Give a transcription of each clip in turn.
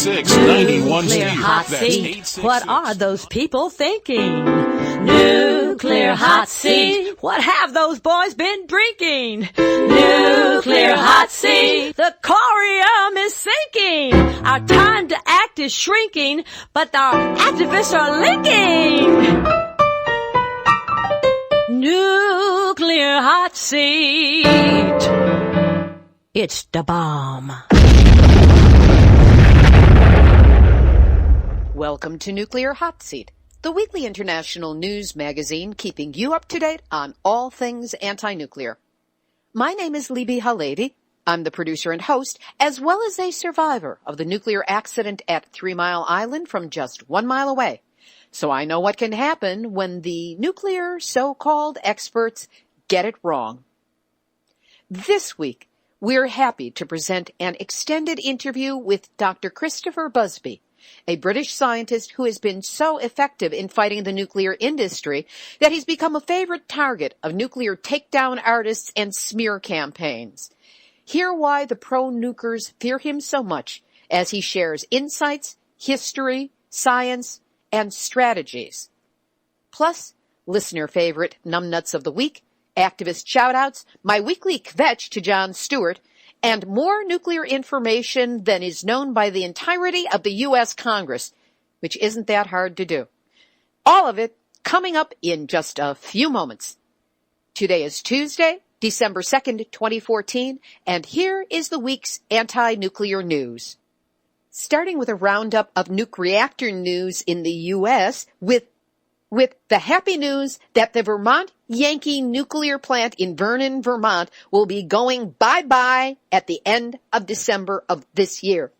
866-91 Nuclear hot seat. What are those people thinking? Nuclear hot seat. What have those boys been drinking? Nuclear hot seat. The corium is sinking. Our time to act is shrinking, but our activists are linking. Nuclear hot seat. It's the bomb. Welcome to Nuclear Hot Seat, the weekly international news magazine keeping you up to date on all things anti-nuclear. My name is Libbe HaLevy. I'm the producer and host, as well as a survivor of the nuclear accident at 3 Mile Island from just 1 mile away. So I know what can happen when the nuclear so-called experts get it wrong. This week, we're happy to present an extended interview with Dr. Christopher Busby, a British scientist who has been so effective in fighting the nuclear industry that he's become a favorite target of nuclear takedown artists and smear campaigns. Hear why the pro-nukers fear him so much as he shares insights, history, science, and strategies. Plus, listener favorite numbnuts of the week, activist shoutouts, my weekly kvetch to Jon Stewart, and more nuclear information than is known by the entirety of the U.S. Congress, which isn't that hard to do. All of it coming up in just a few moments. Today is Tuesday, December 2nd, 2014, and here is the week's anti-nuclear news. Starting with a roundup of nuke reactor news in the U.S. with the happy news that the Vermont Yankee nuclear plant in Vernon, Vermont will be going bye-bye at the end of December of this year.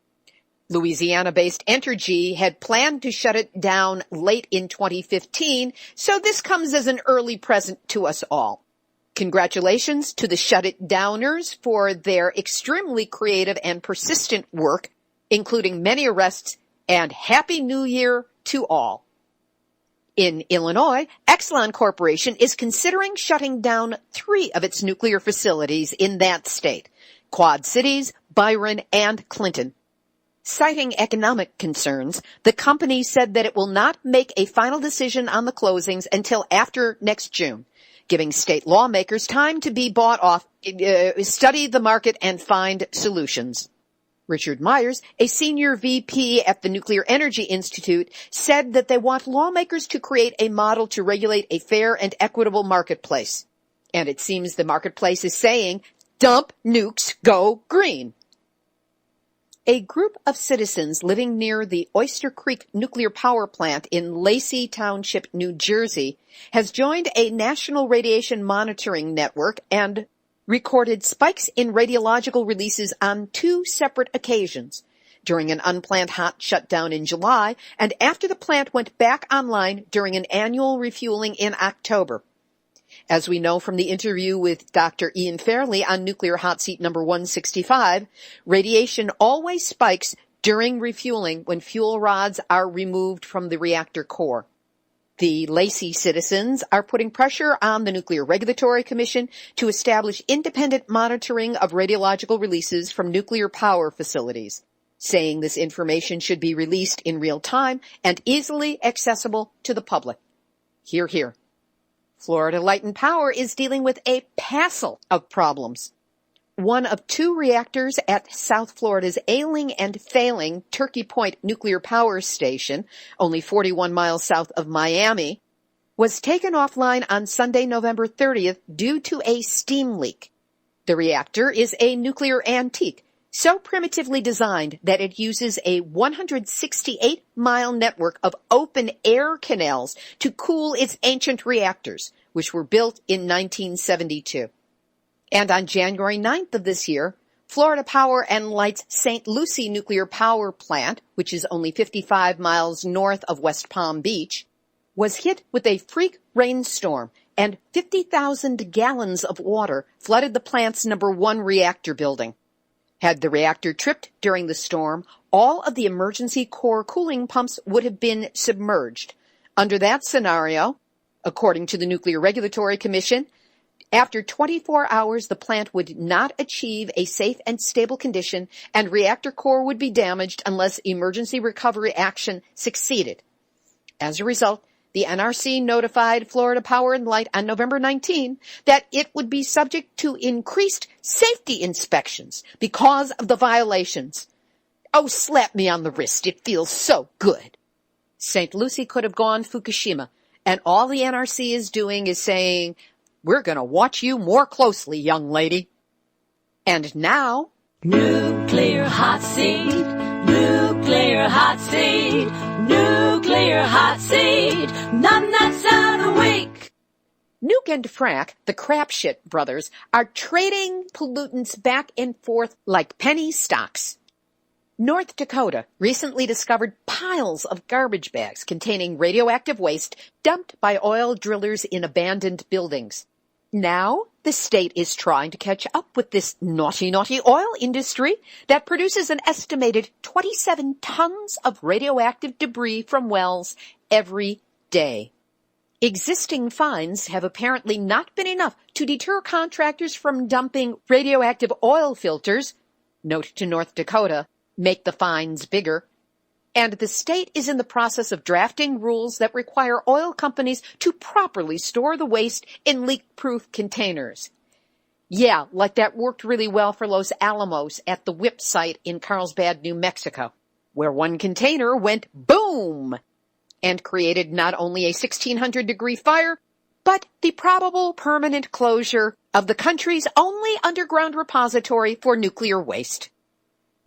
Louisiana-based Entergy had planned to shut it down late in 2015, so this comes as an early present to us all. Congratulations to the shut-it-downers for their extremely creative and persistent work, including many arrests, and Happy New Year to all. In Illinois, Exelon Corporation is considering shutting down 3 of its nuclear facilities in that state, Quad Cities, Byron, and Clinton. Citing economic concerns, the company said that it will not make a final decision on the closings until after next June, giving state lawmakers time to be bought off, study the market, and find solutions. Richard Myers, a senior VP at the Nuclear Energy Institute, said that they want lawmakers to create a model to regulate a fair and equitable marketplace. And it seems the marketplace is saying, dump nukes, go green. A group of citizens living near the Oyster Creek nuclear power plant in Lacey Township, New Jersey, has joined a national radiation monitoring network and recorded spikes in radiological releases on 2 separate occasions, during an unplanned hot shutdown in July and after the plant went back online during an annual refueling in October. As we know from the interview with Dr. Ian Fairley on Nuclear Hot Seat number 165, radiation always spikes during refueling when fuel rods are removed from the reactor core. The Lacey citizens are putting pressure on the Nuclear Regulatory Commission to establish independent monitoring of radiological releases from nuclear power facilities, saying this information should be released in real time and easily accessible to the public. Hear, hear. Florida Light and Power is dealing with a passel of problems. One of 2 reactors at South Florida's ailing and failing Turkey Point Nuclear Power Station, only 41 miles south of Miami, was taken offline on Sunday, November 30th due to a steam leak. The reactor is a nuclear antique, so primitively designed that it uses a 168-mile network of open-air canals to cool its ancient reactors, which were built in 1972. And on January 9th of this year, Florida Power and Light's St. Lucie Nuclear Power Plant, which is only 55 miles north of West Palm Beach, was hit with a freak rainstorm, and 50,000 gallons of water flooded the plant's number 1 reactor building. Had the reactor tripped during the storm, all of the emergency core cooling pumps would have been submerged. Under that scenario, according to the Nuclear Regulatory Commission, After 24 hours, the plant would not achieve a safe and stable condition, and reactor core would be damaged unless emergency recovery action succeeded. As a result, the NRC notified Florida Power and Light on November 19 that it would be subject to increased safety inspections because of the violations. Oh, slap me on the wrist. It feels so good. St. Lucie could have gone Fukushima, and all the NRC is doing is saying, we're going to watch you more closely, young lady. And now, Nuclear hot seat, nuclear hot seat, nuclear hot seat, none that's out of the week. Nuke and Frack, the crapshit brothers, are trading pollutants back and forth like penny stocks. North Dakota recently discovered piles of garbage bags containing radioactive waste dumped by oil drillers in abandoned buildings. Now, the state is trying to catch up with this naughty oil industry that produces an estimated 27 tons of radioactive debris from wells every day. Existing fines have apparently not been enough to deter contractors from dumping radioactive oil filters. Note to North Dakota, make the fines bigger. And the state is in the process of drafting rules that require oil companies to properly store the waste in leak-proof containers. Yeah, like that worked really well for Los Alamos at the WIPP site in Carlsbad, New Mexico, where one container went boom and created not only a 1,600-degree fire, but the probable permanent closure of the country's only underground repository for nuclear waste.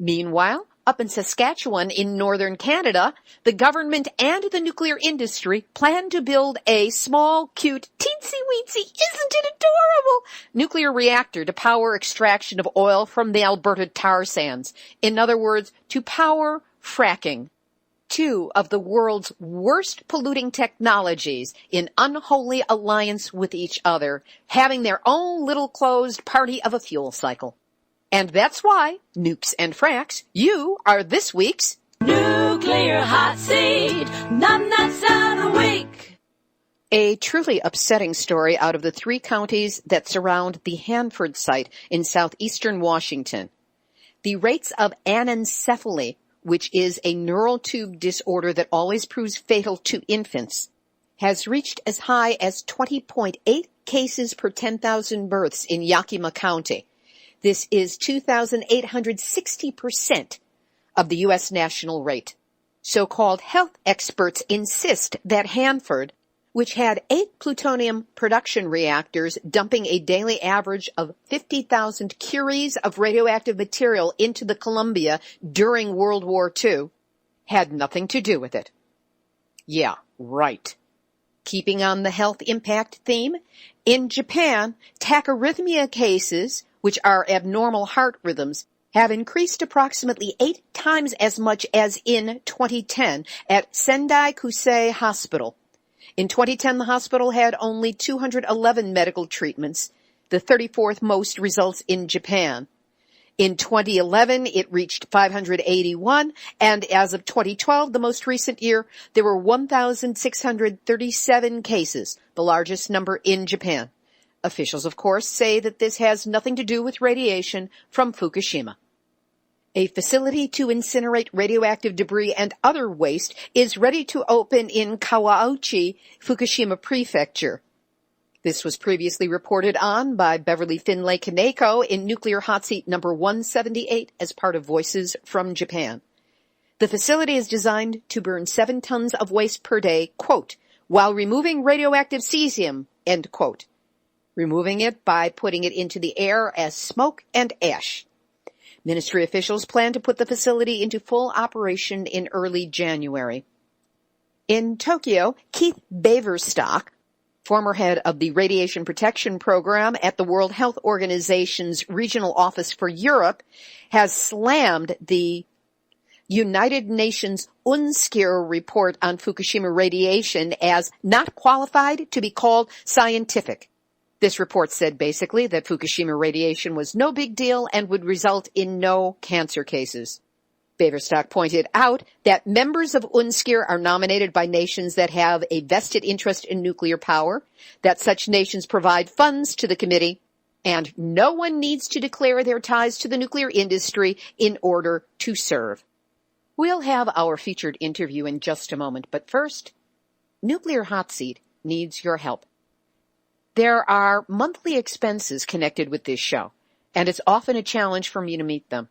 Meanwhile, up in Saskatchewan in northern Canada, the government and the nuclear industry plan to build a small, cute, teensy-weensy, isn't it adorable, nuclear reactor to power extraction of oil from the Alberta tar sands. In other words, to power fracking. Two of the world's worst polluting technologies in unholy alliance with each other, having their own little closed party of a fuel cycle. And that's why, Nukes and Fracks, you are this week's Nuclear Hot Seat, none that's out of the week. A truly upsetting story out of the 3 counties that surround the Hanford site in southeastern Washington. The rates of anencephaly, which is a neural tube disorder that always proves fatal to infants, has reached as high as 20.8 cases per 10,000 births in Yakima County. This is 2,860% of the U.S. national rate. So-called health experts insist that Hanford, which had 8 plutonium production reactors dumping a daily average of 50,000 curies of radioactive material into the Columbia during World War II, had nothing to do with it. Yeah, right. Keeping on the health impact theme, in Japan, tachyarrhythmia cases, which are abnormal heart rhythms, have increased approximately 8 times as much as in 2010 at Sendai Kusei Hospital. In 2010, the hospital had only 211 medical treatments, the 34th most results in Japan. In 2011, it reached 581, and as of 2012, the most recent year, there were 1,637 cases, the largest number in Japan. Officials, of course, say that this has nothing to do with radiation from Fukushima. A facility to incinerate radioactive debris and other waste is ready to open in Kawauchi, Fukushima Prefecture. This was previously reported on by Beverly Finlay Kaneko in Nuclear Hot Seat number 178 as part of Voices from Japan. The facility is designed to burn 7 tons of waste per day, quote, while removing radioactive cesium, end quote. Removing it by putting it into the air as smoke and ash. Ministry officials plan to put the facility into full operation in early January. In Tokyo, Keith Baverstock, former head of the Radiation Protection Program at the World Health Organization's Regional Office for Europe, has slammed the United Nations UNSCEAR report on Fukushima radiation as not qualified to be called scientific. This report said basically that Fukushima radiation was no big deal and would result in no cancer cases. Baverstock pointed out that members of UNSCEAR are nominated by nations that have a vested interest in nuclear power, that such nations provide funds to the committee, and no one needs to declare their ties to the nuclear industry in order to serve. We'll have our featured interview in just a moment, but first, Nuclear Hot Seat needs your help. There are monthly expenses connected with this show, and it's often a challenge for me to meet them.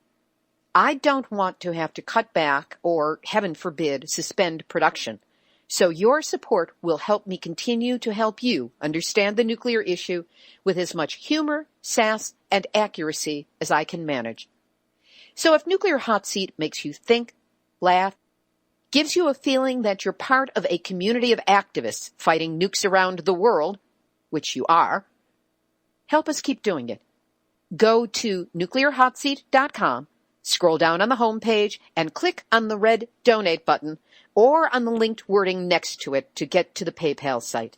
I don't want to have to cut back or, heaven forbid, suspend production. So your support will help me continue to help you understand the nuclear issue with as much humor, sass, and accuracy as I can manage. So if Nuclear Hot Seat makes you think, laugh, gives you a feeling that you're part of a community of activists fighting nukes around the world, which you are, help us keep doing it. Go to nuclearhotseat.com, scroll down on the home page, and click on the red donate button or on the linked wording next to it to get to the PayPal site.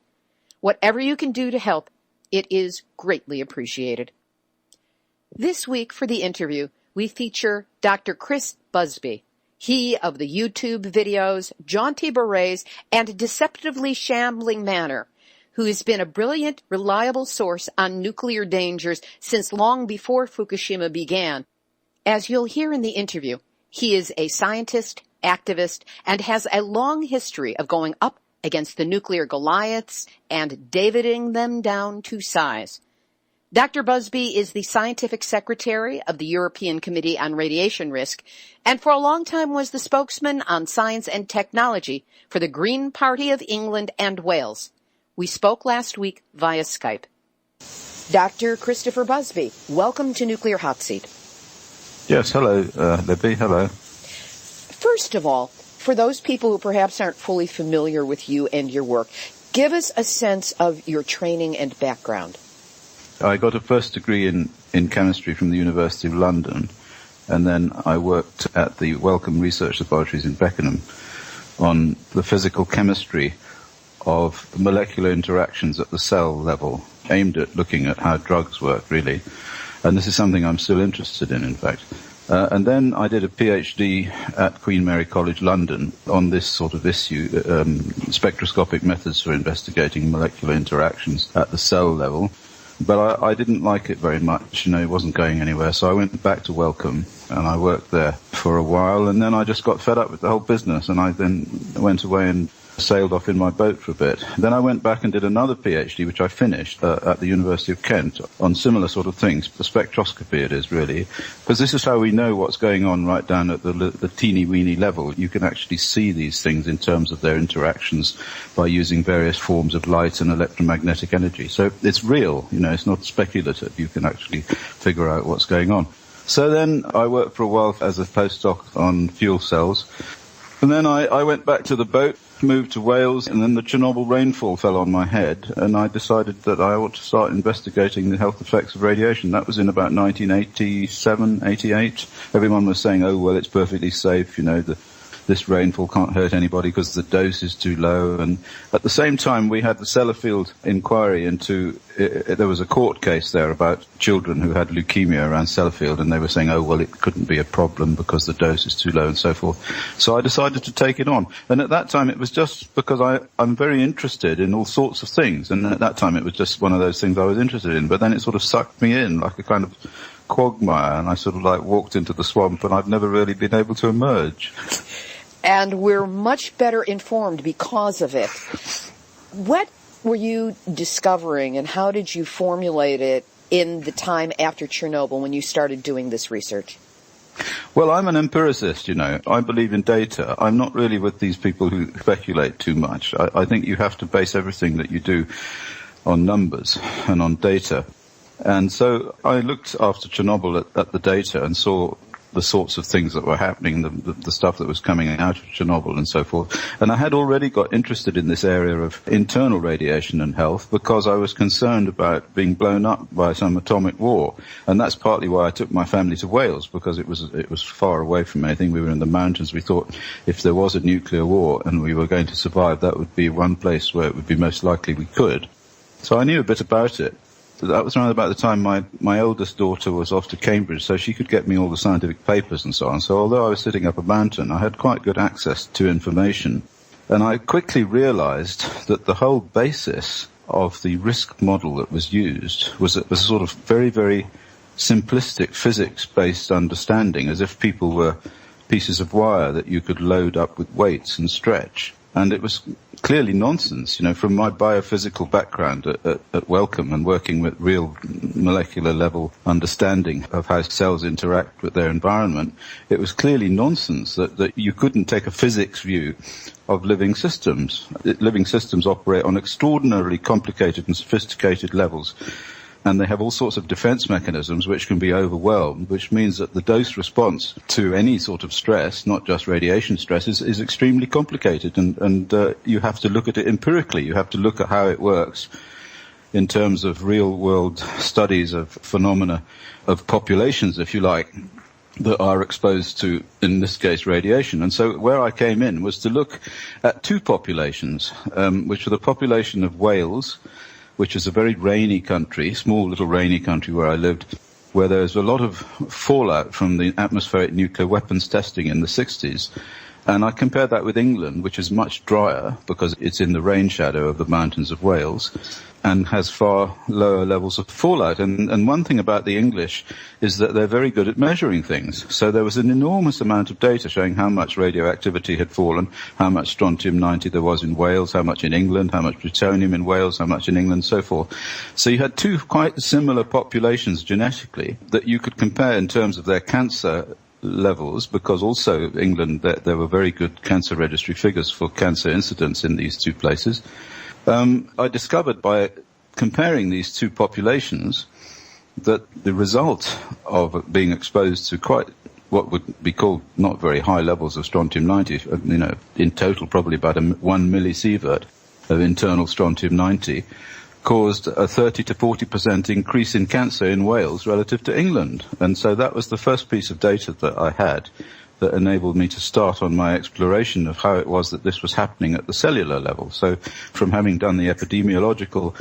Whatever you can do to help, it is greatly appreciated. This week for the interview, we feature Dr. Chris Busby. He of the YouTube videos, jaunty berets, and deceptively shambling manner, who has been a brilliant, reliable source on nuclear dangers since long before Fukushima began. As you'll hear in the interview, he is a scientist, activist, and has a long history of going up against the nuclear Goliaths and Daviding them down to size. Dr. Busby is the scientific secretary of the European Committee on Radiation Risk, and for a long time was the spokesman on science and technology for the Green Party of England and Wales. We spoke last week via Skype. Dr. Christopher Busby, welcome to Nuclear Hot Seat. Yes, hello, Libby, hello. First of all, for those people who perhaps aren't fully familiar with you and your work, give us a sense of your training and background. I got a first degree in chemistry from the University of London, and then I worked at the Wellcome Research Laboratories in Beckenham on the physical chemistry of molecular interactions at the cell level, aimed at looking at how drugs work, really. And this is something I'm still interested in fact. And then I did a PhD at Queen Mary College London on this sort of issue, spectroscopic methods for investigating molecular interactions at the cell level. But I didn't like it very much, it wasn't going anywhere, so I went back to Wellcome, and I worked there for a while, and then I just got fed up with the whole business, and I then went away and sailed off in my boat for a bit. Then I went back and did another PhD, which I finished at the University of Kent, on similar sort of things. The spectroscopy it is, really. Because this is how we know what's going on right down at the teeny-weeny level. You can actually see these things in terms of their interactions by using various forms of light and electromagnetic energy. So it's real, it's not speculative. You can actually figure out what's going on. So then I worked for a while as a postdoc on fuel cells. And then I went back to the boat, moved to Wales, and then the Chernobyl rainfall fell on my head, and I decided that I ought to start investigating the health effects of radiation. That was in about 1987, 88. Everyone was saying, oh, well, it's perfectly safe, this rainfall can't hurt anybody because the dose is too low. And at the same time, we had the Sellafield inquiry into, there was a court case there about children who had leukemia around Sellafield, and they were saying, oh, well, it couldn't be a problem because the dose is too low and so forth. So I decided to take it on. And at that time, it was just because I'm very interested in all sorts of things. And at that time, it was just one of those things I was interested in. But then it sort of sucked me in like a kind of quagmire, and I sort of walked into the swamp, and I've never really been able to emerge. And we're much better informed because of it. What were you discovering, and how did you formulate it in the time after Chernobyl when you started doing this research? Well, I'm an empiricist, I believe in data. I'm not really with these people who speculate too much. I think you have to base everything that you do on numbers and on data. And so I looked after Chernobyl at the data and saw the sorts of things that were happening, the stuff that was coming out of Chernobyl and so forth. And I had already got interested in this area of internal radiation and health because I was concerned about being blown up by some atomic war. And that's partly why I took my family to Wales, because it was far away from anything. We were in the mountains. We thought if there was a nuclear war and we were going to survive, that would be one place where it would be most likely we could. So I knew a bit about it. that was around about the time my eldest daughter was off to Cambridge, so she could get me all the scientific papers and so on. So although I was sitting up a mountain, I had quite good access to information. And I quickly realized that the whole basis of the risk model that was used was a sort of very, very simplistic physics-based understanding, as if people were pieces of wire that you could load up with weights and stretch. And it was clearly nonsense. From my biophysical background at Wellcome and working with real molecular level understanding of how cells interact with their environment, it was clearly nonsense that you couldn't take a physics view of living systems. Living systems operate on extraordinarily complicated and sophisticated levels, and they have all sorts of defense mechanisms which can be overwhelmed, which means that the dose response to any sort of stress, not just radiation stress, is extremely complicated, and you have to look at it empirically. You have to look at how it works in terms of real-world studies of phenomena of populations, if you like, that are exposed to, in this case, radiation. And so where I came in was to look at two populations, which were the population of Wales, which is a very rainy country, small little rainy country where I lived, where there's a lot of fallout from the atmospheric nuclear weapons testing in the 60s. And I compared that with England, which is much drier because it's in the rain shadow of the mountains of Wales and has far lower levels of fallout. And one thing about the English is that they're very good at measuring things. So there was an enormous amount of data showing how much radioactivity had fallen, how much strontium-90 there was in Wales, how much in England, how much plutonium in Wales, how much in England, so forth. So you had two quite similar populations genetically that you could compare in terms of their cancer levels, because also England, there were very good cancer registry figures for cancer incidence in these two places. I discovered by comparing these two populations that the result of being exposed to quite what would be called not very high levels of strontium-90, in total probably about 1 millisievert of internal strontium-90, caused a 30 to 40% increase in cancer in Wales relative to England. And so that was the first piece of data that I had that enabled me to start on my exploration of how it was that this was happening at the cellular level. So from having done the epidemiological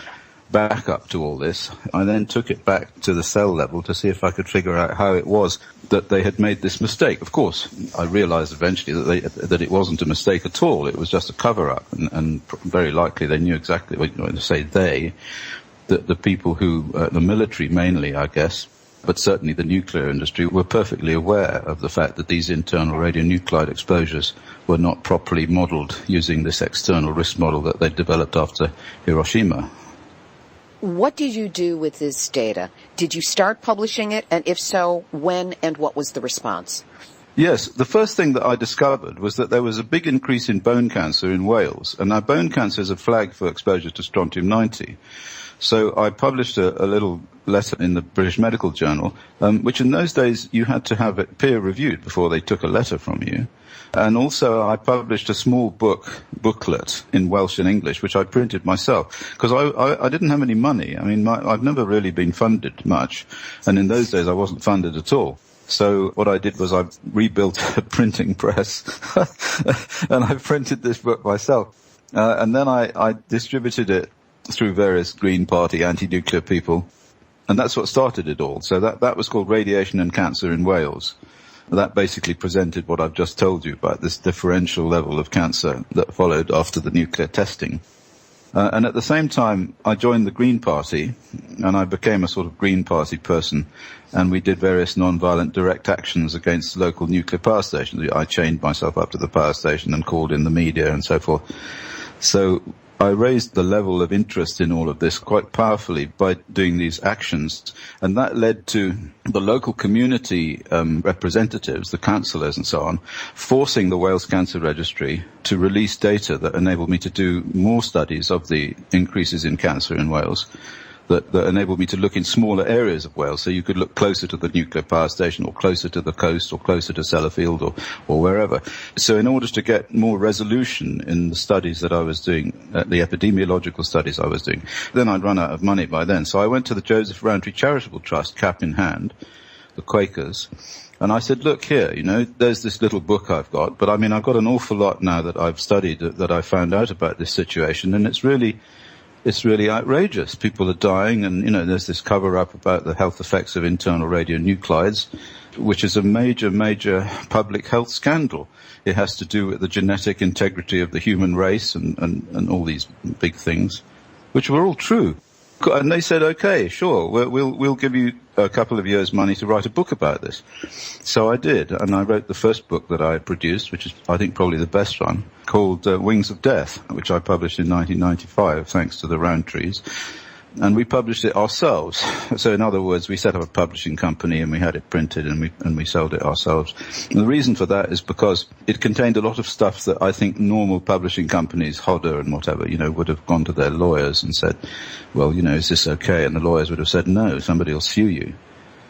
backup to all this, I then took it back to the cell level to see if I could figure out how it was that they had made this mistake. Of course, I realized eventually that it wasn't a mistake at all. It was just a cover-up, and very likely they knew exactly, when I say they, that the people who, the military mainly, I guess, but certainly the nuclear industry, were perfectly aware of the fact that these internal radionuclide exposures were not properly modeled using this external risk model that they developed after Hiroshima. What did you do with this data? Did you start publishing it? And if so, when and what was the response? Yes, the first thing that I discovered was that there was a big increase in bone cancer in Wales. And now bone cancer is a flag for exposure to strontium-90. So I published a little letter in the British Medical Journal, which in those days you had to have it peer-reviewed before they took a letter from you. And also I published a small booklet in Welsh and English, which I printed myself, because I didn't have any money. I mean, I've never really been funded much, and in those days I wasn't funded at all. So what I did was I rebuilt a printing press, and I printed this book myself. And then I distributed it through various Green Party anti-nuclear people, and that's what started it all. So that was called Radiation and Cancer in Wales. That basically presented what I've just told you about this differential level of cancer that followed after the nuclear testing. And at the same time, I joined the Green Party, and I became a sort of Green Party person, and we did various non-violent direct actions against local nuclear power stations. I chained myself up to the power station and called in the media and so forth. So I raised the level of interest in all of this quite powerfully by doing these actions, and that led to the local community representatives, the councillors and so on, forcing the Wales Cancer Registry to release data that enabled me to do more studies of the increases in cancer in Wales, that enabled me to look in smaller areas of Wales, so you could look closer to the nuclear power station or closer to the coast or closer to Sellafield or wherever. So in order to get more resolution in the studies that I was doing, the epidemiological studies I was doing, then I'd run out of money by then. So I went to the Joseph Rowntree Charitable Trust, cap in hand, the Quakers, and I said, look here, there's this little book I've got, but I mean, I've got an awful lot now that I've studied, that I found out about this situation, and it's really it's really outrageous. People are dying, and, there's this cover-up about the health effects of internal radionuclides, which is a major, major public health scandal. It has to do with the genetic integrity of the human race and all these big things, which were all true. And they said, okay, sure, we'll give you a couple of years' money to write a book about this. So I did, and I wrote the first book that I produced, which is, I think, probably the best one, called Wings of Death, which I published in 1995, thanks to the Roundtrees. And we published it ourselves. So in other words, we set up a publishing company and we had it printed and we sold it ourselves. And the reason for that is because it contained a lot of stuff that I think normal publishing companies, Hodder and whatever, would have gone to their lawyers and said, well, is this okay? And the lawyers would have said, no, somebody will sue you.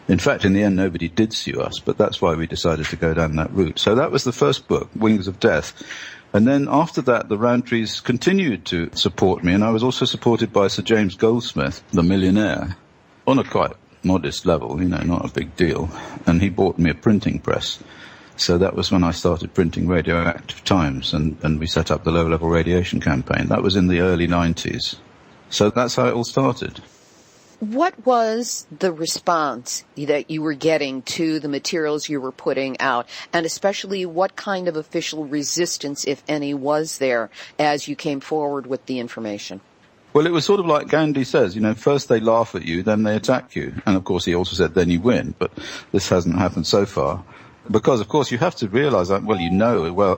In fact, in the end, nobody did sue us, but that's why we decided to go down that route. So that was the first book, Wings of Death. And then after that, the Roundtrees continued to support me, and I was also supported by Sir James Goldsmith, the millionaire, on a quite modest level, not a big deal. And he bought me a printing press. So that was when I started printing Radioactive Times, and we set up the low-level radiation campaign. That was in the early 90s. So that's how it all started. What was the response that you were getting to the materials you were putting out, and especially what kind of official resistance, if any, was there as you came forward with the information? Well, it was sort of like Gandhi says, first they laugh at you, then they attack you. And of course he also said, then you win, but this hasn't happened so far. Because, of course, you have to realize that,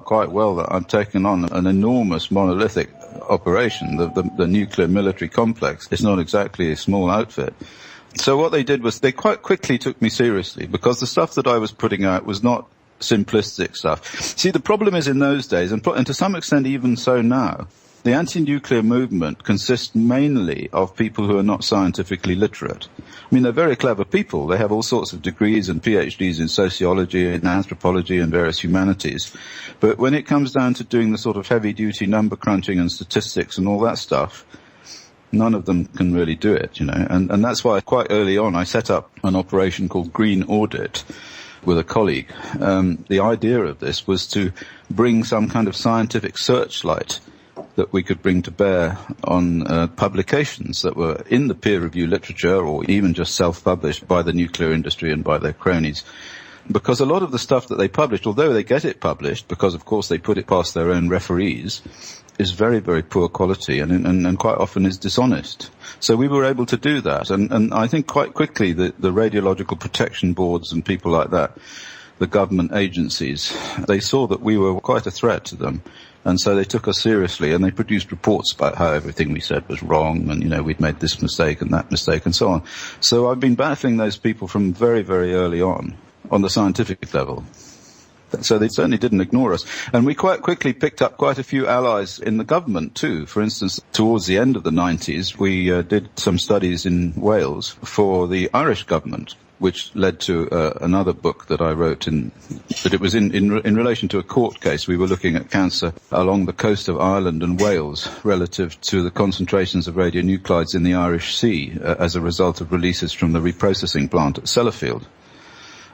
quite well that I'm taking on an enormous monolithic operation. The nuclear military complex is not exactly a small outfit. So what they did was they quite quickly took me seriously, because the stuff that I was putting out was not simplistic stuff. See, the problem is in those days, and to some extent even so now, the anti-nuclear movement consists mainly of people who are not scientifically literate. I mean, they're very clever people. They have all sorts of degrees and PhDs in sociology and anthropology and various humanities. But when it comes down to doing the sort of heavy-duty number crunching and statistics and all that stuff, none of them can really do it, And that's why quite early on I set up an operation called Green Audit with a colleague. The idea of this was to bring some kind of scientific searchlight that we could bring to bear on publications that were in the peer review literature or even just self-published by the nuclear industry and by their cronies. Because a lot of the stuff that they published, although they get it published, because of course they put it past their own referees, is very, very poor quality and quite often is dishonest. So we were able to do that. And I think quite quickly the radiological protection boards and people like that, the government agencies, they saw that we were quite a threat to them. And so they took us seriously, and they produced reports about how everything we said was wrong, and, we'd made this mistake and that mistake and so on. So I've been battling those people from very, very early on the scientific level. So they certainly didn't ignore us. And we quite quickly picked up quite a few allies in the government too. For instance, towards the end of the 90s, we did some studies in Wales for the Irish government, which led to another book that I wrote but it was in relation to a court case. We were looking at cancer along the coast of Ireland and Wales relative to the concentrations of radionuclides in the Irish Sea as a result of releases from the reprocessing plant at Sellafield.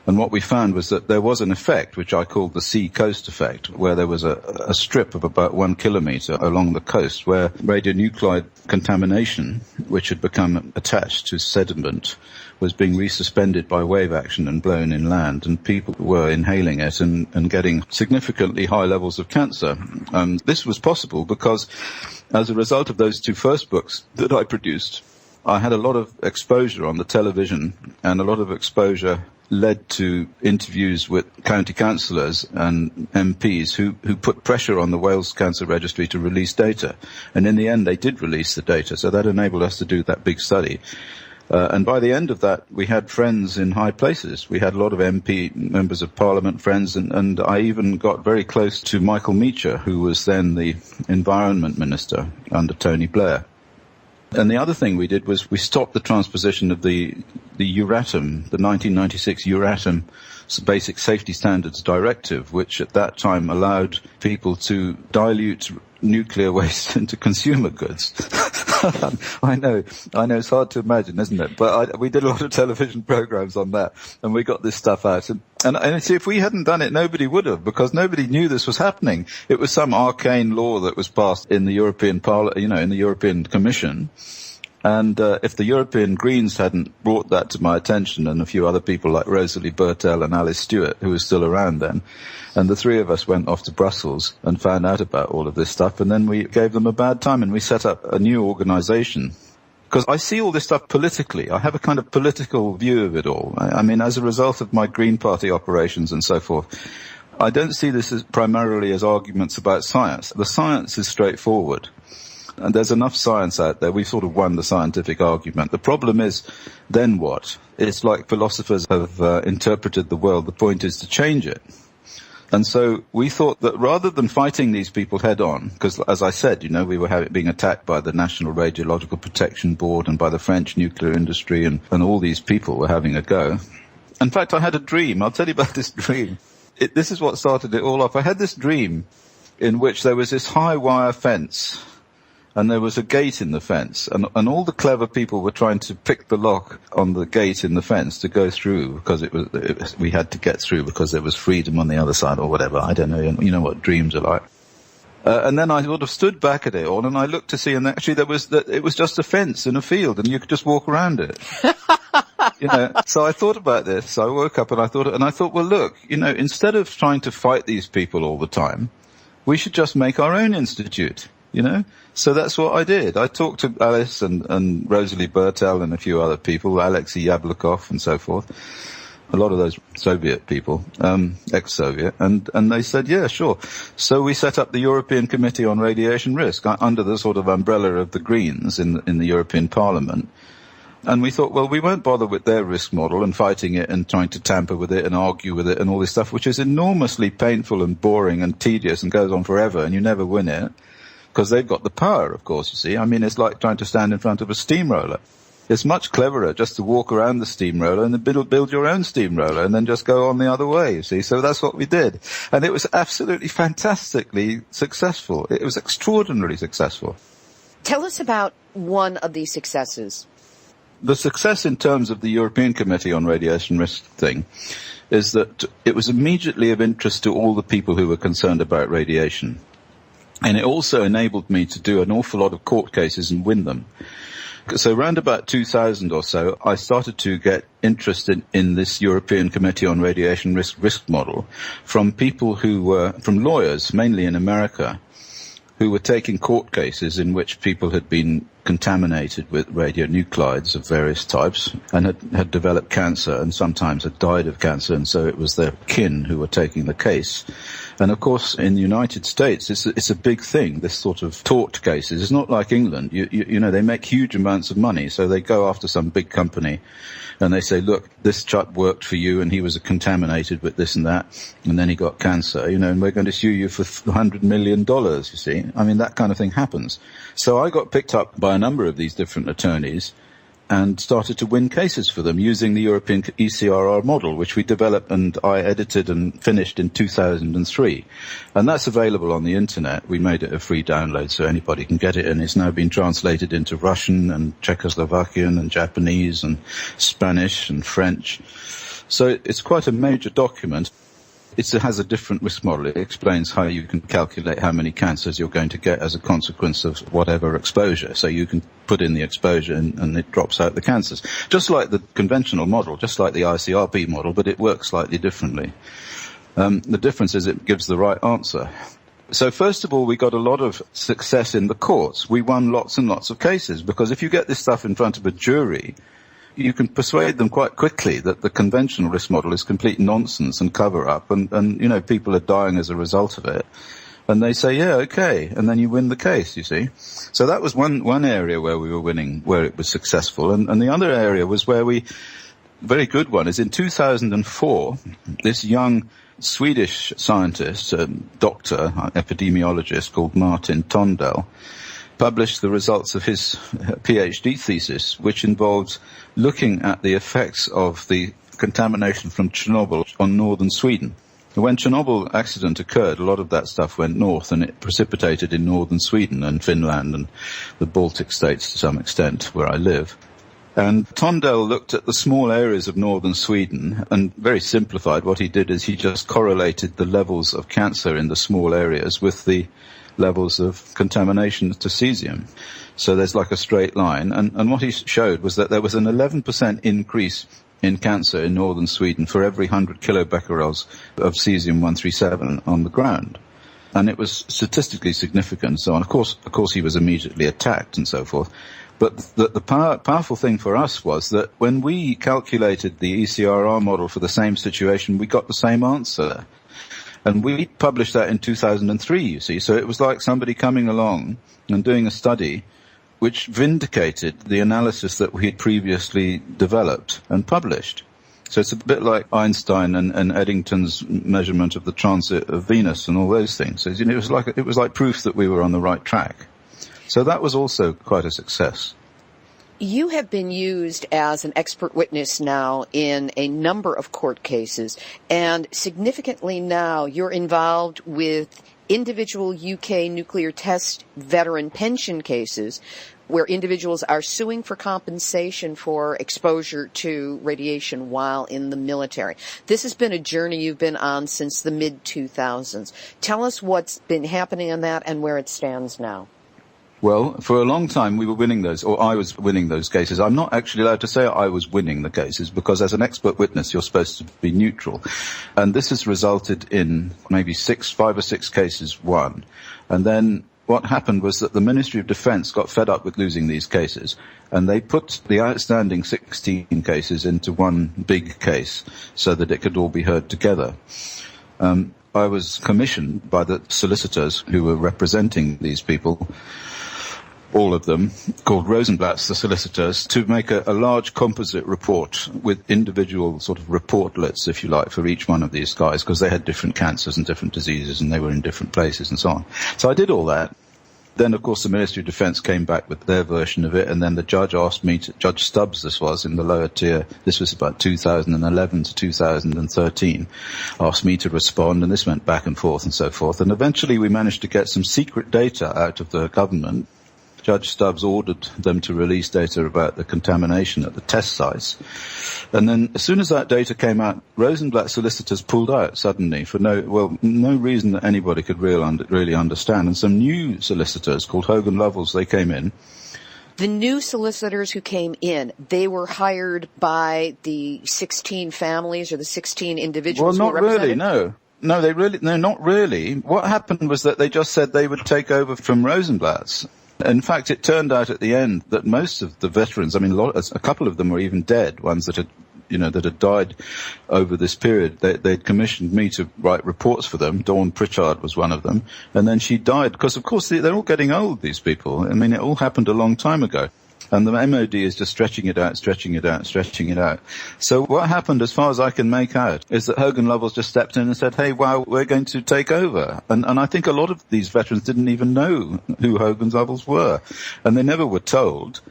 And what we found was that there was an effect, which I called the sea coast effect, where there was a strip of about 1 kilometer along the coast where radionuclide contamination, which had become attached to sediment, was being resuspended by wave action and blown inland, and people were inhaling it and getting significantly high levels of cancer. This was possible because as a result of those two first books that I produced, I had a lot of exposure on the television, and a lot of exposure led to interviews with county councillors and MPs who put pressure on the Wales Cancer Registry to release data. And in the end, they did release the data, so that enabled us to do that big study. And by the end of that, we had friends in high places. We had a lot of MP, members of Parliament friends, and I even got very close to Michael Meacher, who was then the Environment Minister under Tony Blair. And the other thing we did was we stopped the transposition of the Euratom, the 1996 Euratom Basic Safety Standards Directive, which at that time allowed people to dilute nuclear waste into consumer goods. I know it's hard to imagine, isn't it? But we did a lot of television programs on that, and we got this stuff out. And see, if we hadn't done it, nobody would have, because nobody knew this was happening. It was some arcane law that was passed in the European in the European Commission. And if the European Greens hadn't brought that to my attention, and a few other people like Rosalie Bertell and Alice Stewart, who was still around then, and the three of us went off to Brussels and found out about all of this stuff, and then we gave them a bad time, and we set up a new organisation. Because I see all this stuff politically. I have a kind of political view of it all. I mean, as a result of my Green Party operations and so forth, I don't see this as primarily as arguments about science. The science is straightforward. And there's enough science out there. We've sort of won the scientific argument. The problem is, then what? It's like philosophers have interpreted the world. The point is to change it. And so we thought that rather than fighting these people head on, because as I said, we were being attacked by the National Radiological Protection Board and by the French nuclear industry, and all these people were having a go. In fact, I had a dream. I'll tell you about this dream. This is what started it all off. I had this dream in which there was this high wire fence, and there was a gate in the fence, and all the clever people were trying to pick the lock on the gate in the fence to go through, because we had to get through because there was freedom on the other side or whatever. I don't know. You know what dreams are like. And then I sort of stood back at it all, and I looked to see, and actually it was just a fence in a field, and you could just walk around it. So I thought about this. I woke up and I thought, well, look, instead of trying to fight these people all the time, we should just make our own institute. So that's what I did. I talked to Alice and Rosalie Bertell and a few other people, Alexei Yablokov and so forth, a lot of those Soviet people, ex-Soviet, and they said, yeah, sure. So we set up the European Committee on Radiation Risk under the sort of umbrella of the Greens in the European Parliament. And we thought, well, we won't bother with their risk model and fighting it and trying to tamper with it and argue with it and all this stuff, which is enormously painful and boring and tedious and goes on forever, and you never win it. Because they've got the power, of course, you see. I mean, it's like trying to stand in front of a steamroller. It's much cleverer just to walk around the steamroller and then build your own steamroller and then just go on the other way, you see. So that's what we did. And it was absolutely fantastically successful. It was extraordinarily successful. Tell us about one of these successes. The success in terms of the European Committee on Radiation Risk thing is that it was immediately of interest to all the people who were concerned about radiation. And it also enabled me to do an awful lot of court cases and win them. So around about 2000 or so, I started to get interested in this European Committee on Radiation Risk model from people from lawyers, mainly in America, who were taking court cases in which people had been contaminated with radionuclides of various types and had developed cancer and sometimes had died of cancer, and so it was their kin who were taking the case. And of course, in the United States, it's a big thing, this sort of tort cases. It's not like England. They make huge amounts of money, so they go after some big company and they say, look, this chap worked for you and he was contaminated with this and that, and then he got cancer, and we're going to sue you for $100 million, you see. I mean, that kind of thing happens. So I got picked up by a number of these different attorneys and started to win cases for them using the European ECRR model, which we developed and I edited and finished in 2003. And that's available on the internet. We made it a free download so anybody can get it, and it's now been translated into Russian and Czechoslovakian and Japanese and Spanish and French. So it's quite a major document. It has a different risk model. It explains how you can calculate how many cancers you're going to get as a consequence of whatever exposure. So you can put in the exposure and it drops out the cancers. Just like the conventional model, just like the ICRP model, but it works slightly differently. The difference is it gives the right answer. So first of all, we got a lot of success in the courts. We won lots and lots of cases, because if you get this stuff in front of a jury, you can persuade them quite quickly that the conventional risk model is complete nonsense and cover-up, and people are dying as a result of it. And they say, yeah, okay, and then you win the case, you see. So that was one area where we were winning, where it was successful. And the other area was where very good one, is in 2004, this young Swedish scientist, doctor, epidemiologist called Martin Tondell, published the results of his PhD thesis, which involves looking at the effects of the contamination from Chernobyl on northern Sweden. When Chernobyl accident occurred, a lot of that stuff went north, and it precipitated in northern Sweden and Finland and the Baltic states to some extent, where I live. And Tondell looked at the small areas of northern Sweden, and very simplified, what he did is he just correlated the levels of cancer in the small areas with the levels of contamination to cesium. So there's like a straight line. And what he showed was that there was an 11% increase in cancer in northern Sweden for every 100 kilobecquerels of cesium-137 on the ground. And it was statistically significant, so on. Of course he was immediately attacked and so forth. But the powerful thing for us was that when we calculated the ECRR model for the same situation, we got the same answer. And we published that in 2003, you see. So it was like somebody coming along and doing a study which vindicated the analysis that we had previously developed and published. So it's a bit like Einstein and Eddington's measurement of the transit of Venus and all those things. So, you know, it was like proof that we were on the right track. So that was also quite a success. You have been used as an expert witness now in a number of court cases, and significantly now you're involved with individual UK nuclear test veteran pension cases where individuals are suing for compensation for exposure to radiation while in the military. This has been a journey you've been on since the mid-2000s. Tell us what's been happening on that and where it stands now. Well, for a long time we were winning those, or I was winning those cases. I'm not actually allowed to say I was winning the cases because as an expert witness you're supposed to be neutral. And this has resulted in maybe 5 or 6 cases won. And then what happened was that the Ministry of Defence got fed up with losing these cases, and they put the outstanding 16 cases into one big case so that it could all be heard together. I was commissioned by the solicitors who were representing these people, all of them, called Rosenblatt's, the solicitors, to make a large composite report with individual sort of reportlets, if you like, for each one of these guys, because they had different cancers and different diseases and they were in different places and so on. So I did all that. Then, of course, the Ministry of Defence came back with their version of it, and then the judge asked me to, Judge Stubbs this was, in the lower tier, this was about 2011 to 2013, asked me to respond, and this went back and forth and so forth. And eventually we managed to get some secret data out of the government. Judge Stubbs ordered them to release data about the contamination at the test sites. And then as soon as that data came out, Rosenblatt solicitors pulled out suddenly for no reason that anybody could really understand. And some new solicitors called Hogan Lovells, they came in. The new solicitors who came in, they were hired by the 16 families or the 16 individuals who were represented? Well, not really, no. No, not really. What happened was that they just said they would take over from Rosenblatt's. In fact, it turned out at the end that most of the veterans, I mean, a couple of them were even dead, ones that had died over this period. They'd commissioned me to write reports for them. Dawn Pritchard was one of them. And then she died because, of course, they're all getting old, these people. I mean, it all happened a long time ago. And the MOD is just stretching it out. So what happened, as far as I can make out, is that Hogan Lovells just stepped in and said, hey, wow, we're going to take over. And I think a lot of these veterans didn't even know who Hogan Lovells were. And they never were told.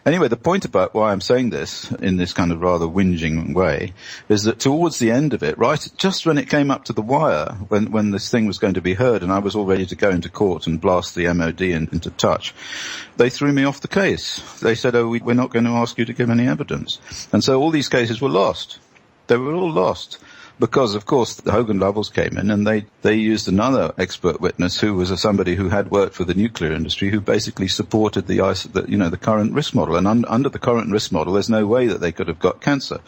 Anyway, the point about why I'm saying this in this kind of rather whinging way is that towards the end of it, right, just when it came up to the wire, when this thing was going to be heard and I was all ready to go into court and blast the MOD into touch, they threw me off the case. They said, we're not going to ask you to give any evidence. And so all these cases were lost. They were all lost. Because, of course, the Hogan Lovells came in and they used another expert witness who was somebody who had worked for the nuclear industry who basically supported the current risk model. And under the current risk model, there's no way that they could have got cancer.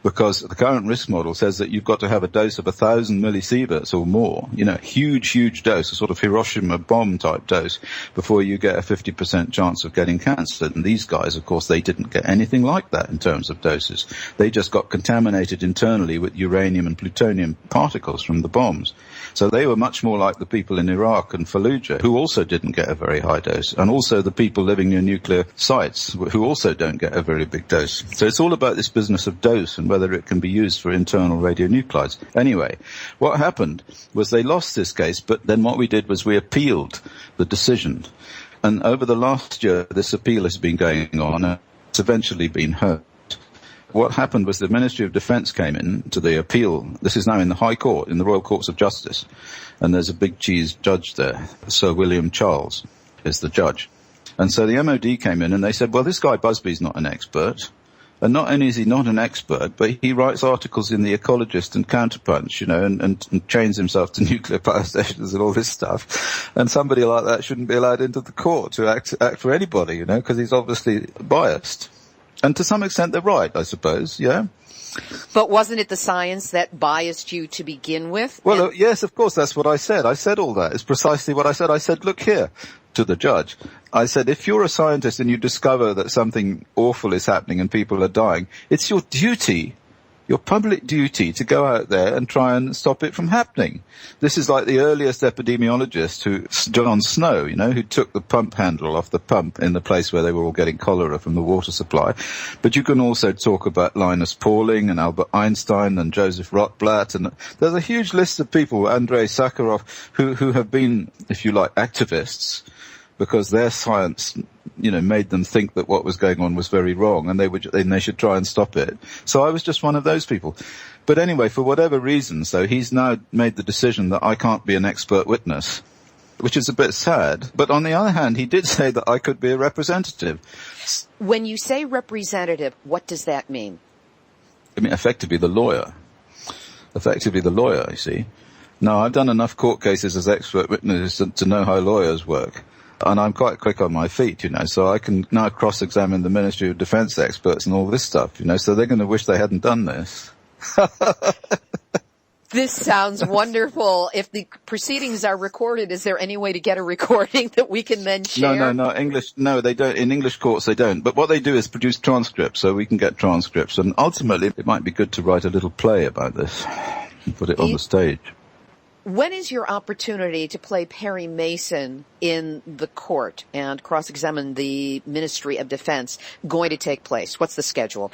Because the current risk model says that you've got to have a dose of 1,000 millisieverts or more, huge dose, a sort of Hiroshima bomb type dose, before you get a 50% chance of getting cancer. And these guys, of course, they didn't get anything like that in terms of doses. They just got contaminated internally with uranium and plutonium particles from the bombs. So they were much more like the people in Iraq and Fallujah, who also didn't get a very high dose, and also the people living near nuclear sites, who also don't get a very big dose. So it's all about this business of dose and whether it can be used for internal radionuclides. Anyway, what happened was they lost this case, but then what we did was we appealed the decision. And over the last year, this appeal has been going on, and it's eventually been heard. what happened was the Ministry of Defence came in to the appeal. This is now in the High Court, in the Royal Courts of Justice. And there's a big cheese judge there. Sir William Charles is the judge. And so the MOD came in and they said, well, this guy Busby's not an expert. And not only is he not an expert, but he writes articles in The Ecologist and Counterpunch, you know, and chains himself to nuclear power stations and all this stuff. And somebody like that shouldn't be allowed into the court to act for anybody, you know, because he's obviously biased. And to some extent they're right, I suppose, yeah. But wasn't it the science that biased you to begin with? Well, yes, of course, that's what I said. I said all that. It's precisely what I said. I said, look here, to the judge. I said, if you're a scientist and you discover that something awful is happening and people are dying, it's your duty, your public duty, to go out there and try and stop it from happening. This is like the earliest epidemiologist, John Snow, you know, who took the pump handle off the pump in the place where they were all getting cholera from the water supply. But you can also talk about Linus Pauling and Albert Einstein and Joseph Rotblat, and there's a huge list of people, Andrei Sakharov, who have been, if you like, activists, because their science, you know, made them think that what was going on was very wrong, and they should try and stop it. So I was just one of those people. But anyway, for whatever reason, so he's now made the decision that I can't be an expert witness, which is a bit sad. But on the other hand, he did say that I could be a representative. When you say representative, what does that mean? I mean, effectively the lawyer. You see. Now, I've done enough court cases as expert witness to know how lawyers work. And I'm quite quick on my feet, you know, so I can now cross-examine the Ministry of Defence experts and all this stuff, you know, so they're going to wish they hadn't done this. This sounds wonderful. If the proceedings are recorded, is there any way to get a recording that we can then share? No, they don't. In English courts, they don't. But what they do is produce transcripts, so we can get transcripts. And ultimately, it might be good to write a little play about this and put it on the stage. When is your opportunity to play Perry Mason in the court and cross-examine the Ministry of Defense going to take place? What's the schedule?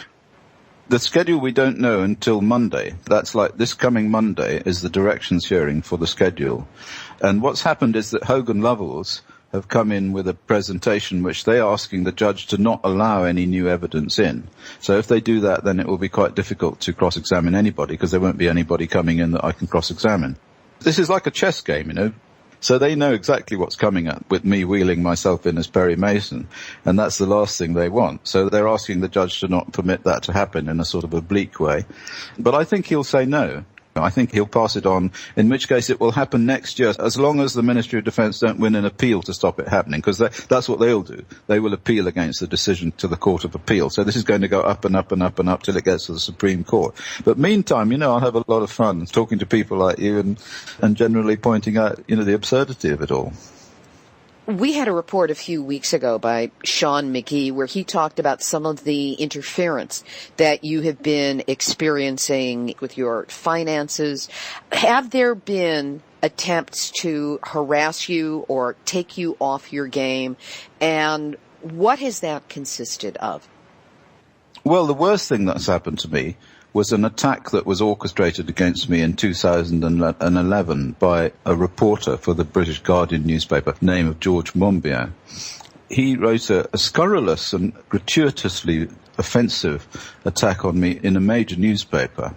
The schedule we don't know until Monday. That's like this coming Monday is the directions hearing for the schedule. And what's happened is that Hogan Lovells have come in with a presentation which they're asking the judge to not allow any new evidence in. So if they do that, then it will be quite difficult to cross-examine anybody, because there won't be anybody coming in that I can cross-examine. This is like a chess game, you know. So they know exactly what's coming up with me wheeling myself in as Perry Mason, and that's the last thing they want. So they're asking the judge to not permit that to happen in a sort of oblique way. But I think he'll say no. I think he'll pass it on, in which case it will happen next year, as long as the Ministry of Defence don't win an appeal to stop it happening, because that's what they'll do. They will appeal against the decision to the Court of Appeal. So this is going to go up and up and up and up till it gets to the Supreme Court. But meantime, you know, I'll have a lot of fun talking to people like you and generally pointing out, you know, the absurdity of it all. We had a report a few weeks ago by Sean McGee where he talked about some of the interference that you have been experiencing with your finances. Have there been attempts to harass you or take you off your game? And what has that consisted of? Well, the worst thing that's happened to me was an attack that was orchestrated against me in 2011 by a reporter for the British Guardian newspaper, name of George Monbiot. He wrote a scurrilous and gratuitously offensive attack on me in a major newspaper,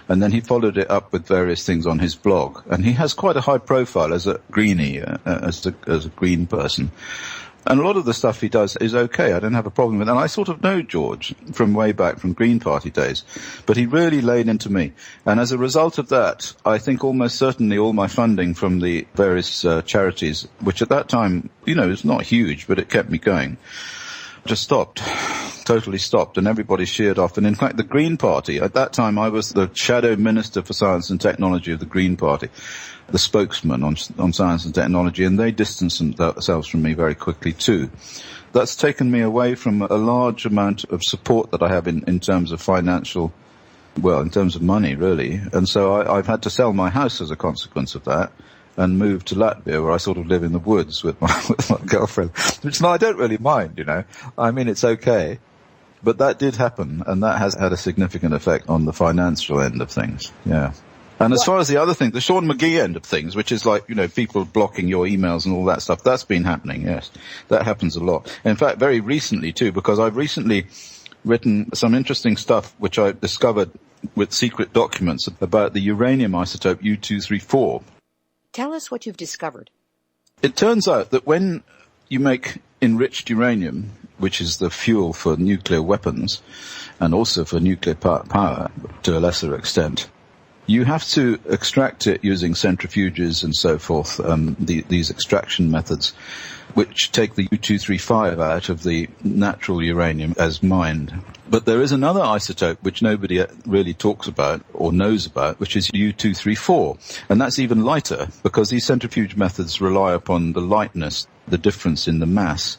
and then he followed it up with various things on his blog. And he has quite a high profile as a greenie, as a green person. And a lot of the stuff he does is okay. I don't have a problem with it. And I sort of know George from way back from Green Party days. But he really laid into me. And as a result of that, I think almost certainly all my funding from the various charities, which at that time, you know, is not huge, but it kept me going, just stopped. Totally stopped, and everybody sheared off. And in fact, the Green Party, at that time I was the shadow minister for science and technology of the Green Party, the spokesman on science and technology, and they distanced themselves from me very quickly too. That's taken me away from a large amount of support that I have in terms of financial, well, in terms of money really. And so I've had to sell my house as a consequence of that and move to Latvia, where I sort of live in the woods with my girlfriend, which I don't really mind, you know. I mean, it's okay. But that did happen, and that has had a significant effect on the financial end of things, yeah. And as far as the other thing, the Sean McGee end of things, which is like, you know, people blocking your emails and all that stuff, that's been happening, yes. That happens a lot. In fact, very recently too, because I've recently written some interesting stuff which I discovered with secret documents about the uranium isotope U-234. Tell us what you've discovered. It turns out that when you make enriched uranium, which is the fuel for nuclear weapons and also for nuclear power to a lesser extent, you have to extract it using centrifuges and so forth, these extraction methods, which take the U-235 out of the natural uranium as mined. But there is another isotope which nobody really talks about or knows about, which is U-234. And that's even lighter because these centrifuge methods rely upon the lightness, the difference in the mass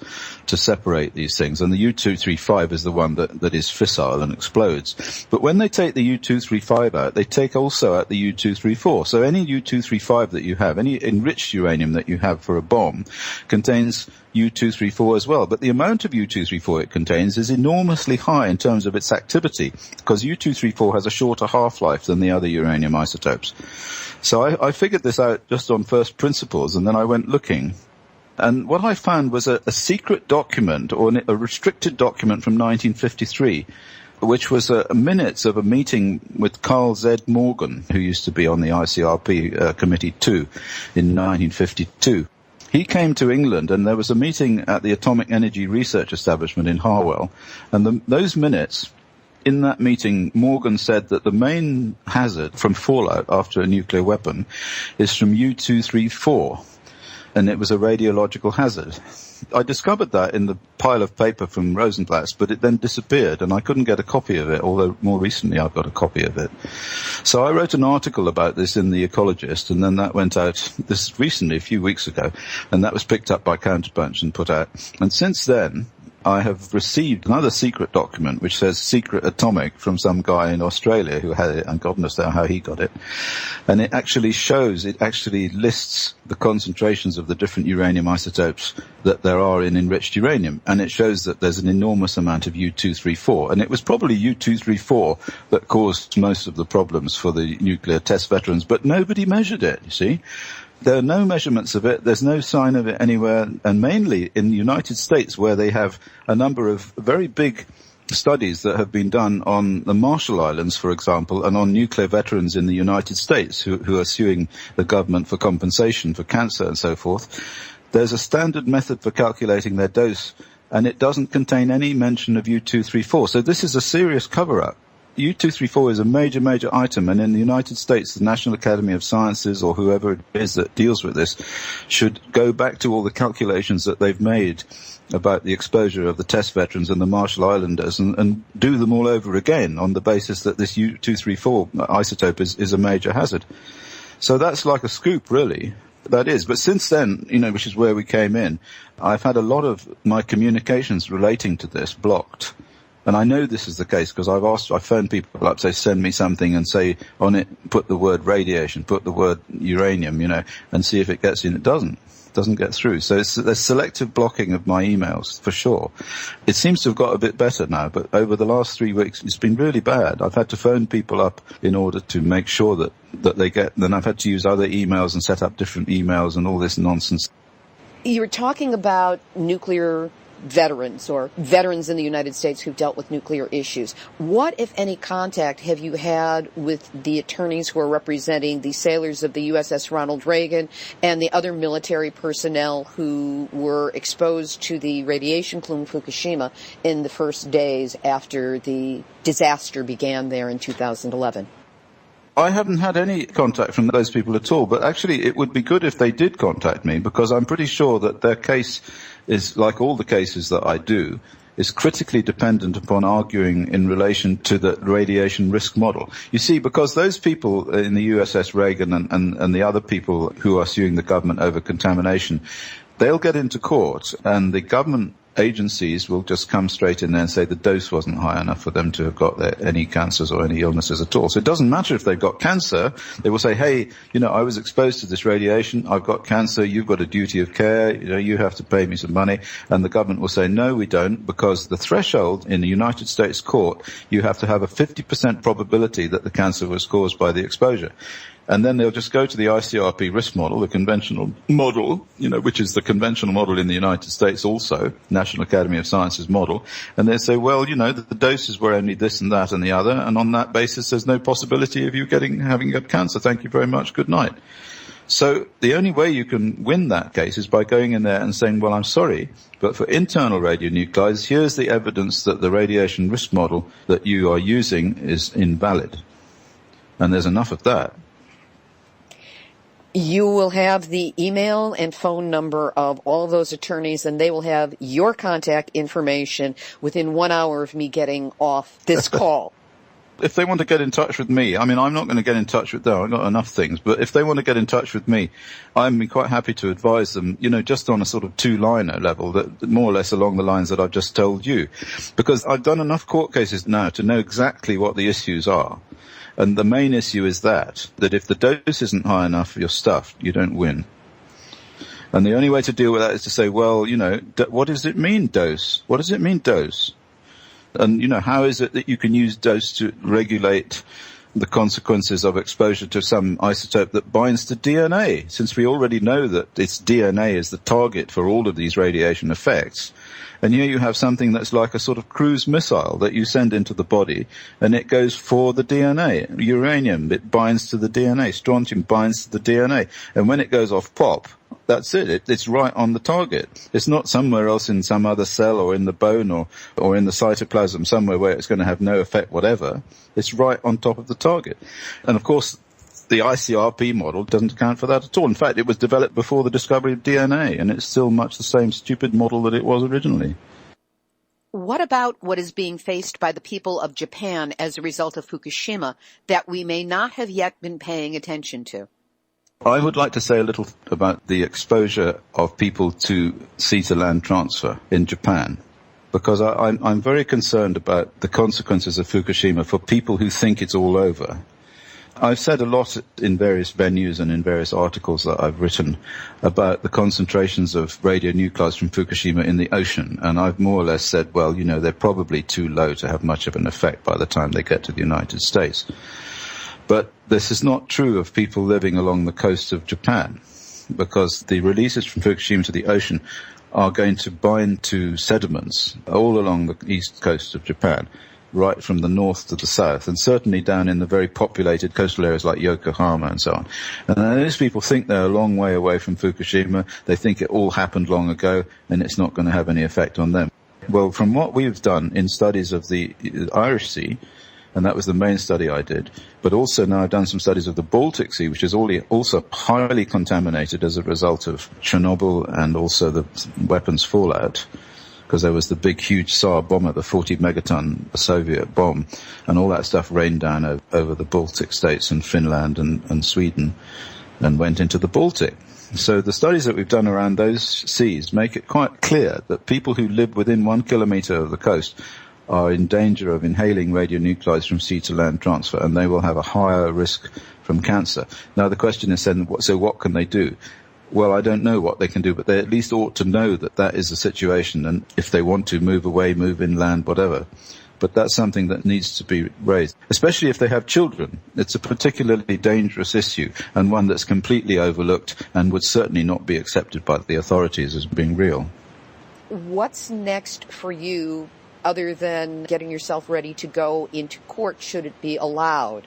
to separate these things. And the U-235 is the one that is fissile and explodes. But when they take the U-235 out, they take also out the U-234. So any U-235 that you have, any enriched uranium that you have for a bomb, contains U-234 as well. But the amount of U-234 it contains is enormously high in terms of its activity, because U-234 has a shorter half-life than the other uranium isotopes. So I figured this out just on first principles, and then I went looking. And what I found was a secret document, or a restricted document from 1953, which was minutes of a meeting with Carl Z. Morgan, who used to be on the ICRP Committee 2 in 1952. He came to England, and there was a meeting at the Atomic Energy Research Establishment in Harwell, and those minutes, in that meeting, Morgan said that the main hazard from fallout after a nuclear weapon is from U-234. And it was a radiological hazard. I discovered that in the pile of paper from Rosenblatt's, but it then disappeared, and I couldn't get a copy of it, although more recently I've got a copy of it. So I wrote an article about this in The Ecologist, and then that went out this recently, a few weeks ago, and that was picked up by Counterpunch and put out. And since then, I have received another secret document which says secret atomic from some guy in Australia who had it, and God knows how he got it. And it actually lists the concentrations of the different uranium isotopes that there are in enriched uranium. And it shows that there's an enormous amount of U-234. And it was probably U-234 that caused most of the problems for the nuclear test veterans, but nobody measured it, you see. There are no measurements of it. There's no sign of it anywhere. And mainly in the United States, where they have a number of very big studies that have been done on the Marshall Islands, for example, and on nuclear veterans in the United States who are suing the government for compensation for cancer and so forth. There's a standard method for calculating their dose, and it doesn't contain any mention of U-234. So this is a serious cover-up. U-234 is a major, major item, and in the United States, the National Academy of Sciences, or whoever it is that deals with this, should go back to all the calculations that they've made about the exposure of the test veterans and the Marshall Islanders and do them all over again on the basis that this U-234 isotope is a major hazard. So that's like a scoop, really. That is. But since then, which is where we came in, I've had a lot of my communications relating to this blocked. And I know this is the case because I've phoned people up, say, send me something and say on it, put the word radiation, put the word uranium, and see if it gets in. It doesn't get through. So there's selective blocking of my emails, for sure. It seems to have got a bit better now, but over the last 3 weeks, it's been really bad. I've had to phone people up in order to make sure that they get, then I've had to use other emails and set up different emails and all this nonsense. You were talking about nuclear veterans or veterans in the United States who've dealt with nuclear issues. What, if any, contact have you had with the attorneys who are representing the sailors of the USS Ronald Reagan and the other military personnel who were exposed to the radiation plume Fukushima in the first days after the disaster began there in 2011? I haven't had any contact from those people at all, but actually it would be good if they did contact me, because I'm pretty sure that their case is, like all the cases that I do, is critically dependent upon arguing in relation to the radiation risk model. You see, because those people in the USS Reagan and the other people who are suing the government over contamination, they'll get into court, and the government agencies will just come straight in there and say the dose wasn't high enough for them to have got any cancers or any illnesses at all. So it doesn't matter if they've got cancer. They will say, hey, I was exposed to this radiation. I've got cancer. You've got a duty of care. You have to pay me some money. And the government will say, no, we don't, because the threshold in the United States court, you have to have a 50% probability that the cancer was caused by the exposure. And then they'll just go to the ICRP risk model, the conventional model, which is the conventional model in the United States also, National Academy of Sciences model. And they say, well, the doses were only this and that and the other. And on that basis, there's no possibility of you having cancer. Thank you very much. Good night. So the only way you can win that case is by going in there and saying, well, I'm sorry, but for internal radionuclides, here's the evidence that the radiation risk model that you are using is invalid. And there's enough of that. You will have the email and phone number of all of those attorneys, and they will have your contact information within 1 hour of me getting off this call. If they want to get in touch with me, I'm not going to get in touch with them. I've got enough things. But if they want to get in touch with me, I'm quite happy to advise them, just on a sort of two-liner level, that more or less along the lines that I've just told you. Because I've done enough court cases now to know exactly what the issues are. And the main issue is that if the dose isn't high enough for your stuff, you don't win. And the only way to deal with that is to say, well, what does it mean, dose? What does it mean, dose? And, how is it that you can use dose to regulate the consequences of exposure to some isotope that binds to DNA? Since we already know that its DNA is the target for all of these radiation effects. And here you have something that's like a sort of cruise missile that you send into the body, and it goes for the DNA. Uranium, it binds to the DNA. Strontium binds to the DNA. And when it goes off pop, that's it. It's right on the target. It's not somewhere else in some other cell or in the bone or in the cytoplasm, somewhere where it's going to have no effect whatever. It's right on top of the target. And of course, the ICRP model doesn't account for that at all. In fact, it was developed before the discovery of DNA, and it's still much the same stupid model that it was originally. What about what is being faced by the people of Japan as a result of Fukushima that we may not have yet been paying attention to? I would like to say a little about the exposure of people to sea-to-land transfer in Japan, because I'm very concerned about the consequences of Fukushima for people who think it's all over. I've said a lot in various venues and in various articles that I've written about the concentrations of radionuclides from Fukushima in the ocean, and I've more or less said, well, they're probably too low to have much of an effect by the time they get to the United States. But this is not true of people living along the coast of Japan, because the releases from Fukushima to the ocean are going to bind to sediments all along the east coast of Japan, right from the north to the south, and certainly down in the very populated coastal areas like Yokohama and so on. And those people think they're a long way away from Fukushima. They think it all happened long ago, and it's not going to have any effect on them. Well, from what we've done in studies of the Irish Sea, and that was the main study I did, but also now I've done some studies of the Baltic Sea, which is also highly contaminated as a result of Chernobyl and also the weapons fallout, because there was the big, huge Tsar bomber, the 40-megaton Soviet bomb, and all that stuff rained down over the Baltic states and Finland and Sweden and went into the Baltic. So the studies that we've done around those seas make it quite clear that people who live within 1 kilometer of the coast are in danger of inhaling radionuclides from sea-to-land transfer, and they will have a higher risk from cancer. Now the question is then, so what can they do? Well, I don't know what they can do, but they at least ought to know that that is the situation, and if they want to move away, move inland, whatever. But that's something that needs to be raised, especially if they have children. It's a particularly dangerous issue, and one that's completely overlooked and would certainly not be accepted by the authorities as being real. What's next for you, other than getting yourself ready to go into court should it be allowed?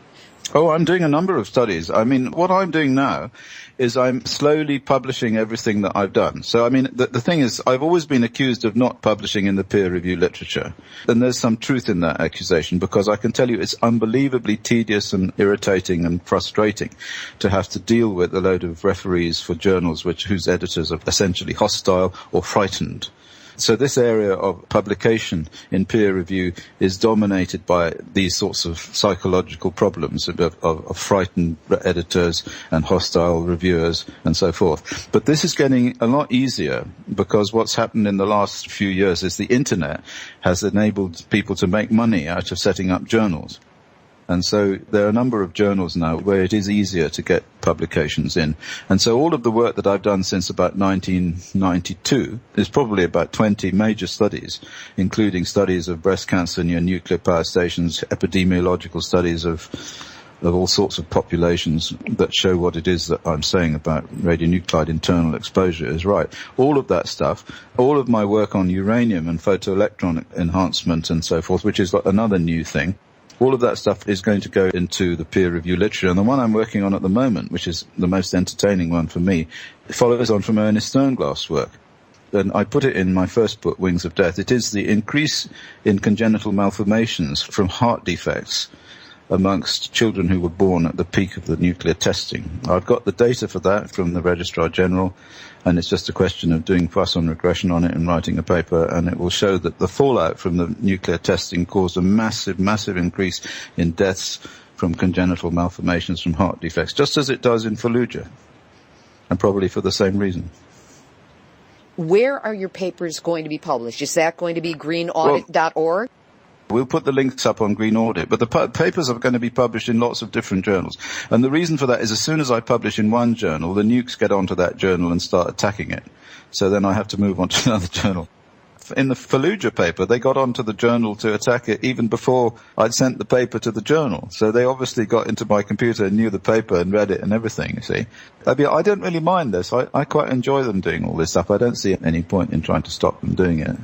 Oh, I'm doing a number of studies. I mean, what I'm doing now is I'm slowly publishing everything that I've done. So, I mean, the thing is, I've always been accused of not publishing in the peer-review literature. And there's some truth in that accusation, because I can tell you it's unbelievably tedious and irritating and frustrating to have to deal with a load of referees for journals whose editors are essentially hostile or frightened. So this area of publication in peer review is dominated by these sorts of psychological problems of frightened editors and hostile reviewers and so forth. But this is getting a lot easier, because what's happened in the last few years is the internet has enabled people to make money out of setting up journals. And so there are a number of journals now where it is easier to get publications in. And so all of the work that I've done since about 1992 is probably about 20 major studies, including studies of breast cancer near nuclear power stations, epidemiological studies of of all sorts of populations that show what it is that I'm saying about radionuclide internal exposure is right. All of that stuff, all of my work on uranium and photoelectron enhancement and so forth, which is another new thing, all of that stuff is going to go into the peer review literature. And the one I'm working on at the moment, which is the most entertaining one for me, follows on from Ernest Sternglass's work. And I put it in my first book, Wings of Death. It is the increase in congenital malformations from heart defects amongst children who were born at the peak of the nuclear testing. I've got the data for that from the Registrar General, and it's just a question of doing Poisson regression on it and writing a paper, and it will show that the fallout from the nuclear testing caused a massive increase in deaths from congenital malformations from heart defects, just as it does in Fallujah, and probably for the same reason. Where are your papers going to be published? Is that going to be greenaudit.org? We'll put the links up on Green Audit, but the papers are going to be published in lots of different journals. And the reason for that is as soon as I publish in one journal, the nukes get onto that journal and start attacking it. So then I have to move on to another journal. In the Fallujah paper, they got onto the journal to attack it even before I'd sent the paper to the journal. So they obviously got into my computer and knew the paper and read it and everything, you see. I don't really mind this. I quite enjoy them doing all this stuff. I don't see any point in trying to stop them doing it.